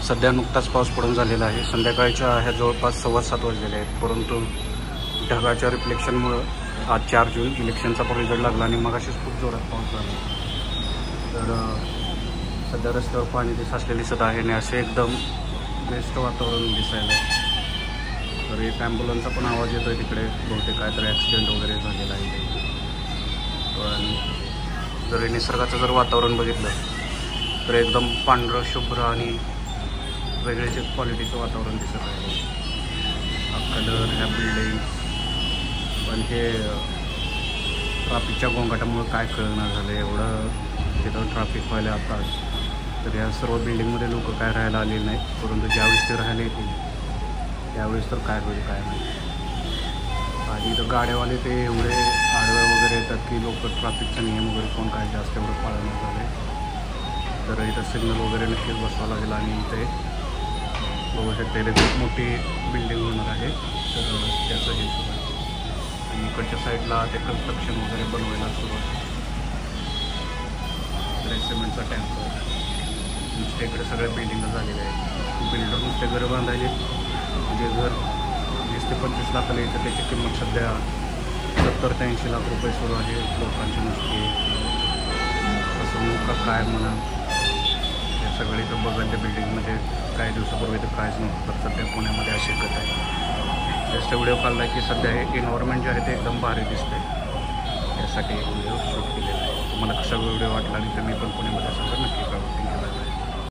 सध्या नुकताच पाऊस पडून झालेला आहे। संध्याकाळच्या ह्या जवळपास 7:15 वाजलेले आहेत, परंतु ढगाच्या रिफ्लेक्शनमुळं आज 4 जून इलेक्शनचा पण रिझल्ट लागला आणि मगाशीच खूप जोरात पाऊस झाला। तर सध्या रस्त्यावर पाणी साचलेले दिसत आहे आणि असे एकदम बेस्ट वातावरण दिसायला आहे। तर एक ॲम्ब्युलन्सचा पण आवाज येतो आहे तिकडे, बहुतेक काहीतरी ॲक्सिडेंट वगैरे झालेला आहे। पण जर निसर्गाचं जर वातावरण बघितलं तर एकदम पांढरं शुभ्र आणि वेगळेच क्वालिटीचं वातावरण दिसत आहे। हा कलर, ह्या बिल्डिंग, पण हे ट्रॅफिकच्या गोंगाटामुळे काय कळणार झालं एवढं तिथं ट्रॅफिक व्हायला आताच। तर या सर्व बिल्डिंगमध्ये लोक काय राहायला आलेले नाहीत, परंतु ज्यावेळेस ते राहायला येतील त्यावेळेस तर काय होईल काय नाही। आणि इथं गाड्यावाले ते एवढे आडवं वगैरे येतात की लोक ट्रॅफिकचा नियम वगैरे कोण काय जास्त एवढं पाळणं झालं। तर इथं सिग्नल वगैरे नक्कीच बसवावं लागेल आणि इथे बघू शकते खूप मोठी बिल्डिंग होणार आहे। तर त्याचं हे सुरू आहे आणि इकडच्या साईडला ते कन्स्ट्रक्शन वगैरे बनवायला सुरुवात आहे। सिमेंटचा टँकर नुसते इकडे सगळ्या बिल्डिंग झालेल्या आहेत। बिल्डर नुसते घरं बांधायले, म्हणजे घर 20 ते 25 लाखाला येतं, त्याची किंमत सध्या 70 ते 80 लाख रुपये सुरू आहे। लोकांची नुसती फसवणूक का काय म्हणा, हे सगळे इथं बघायला त्या बिल्डिंगमध्ये काही दिवसापूर्वी तर काहीच नव्हतं, तर सध्या पुण्यामध्ये अशी गत आहे। जास्त व्हिडिओ काढला की सध्या हे एन्व्हायरमेंट जे आहे ते एकदम भारी दिसते, यासाठी एक व्हिडिओ शूट केलेला आहे। तुम्हाला कसा व्हिडिओ वाटला आणि तुम्ही पण पुण्यामध्ये असाल तर नक्की कळवा। थँक्यू।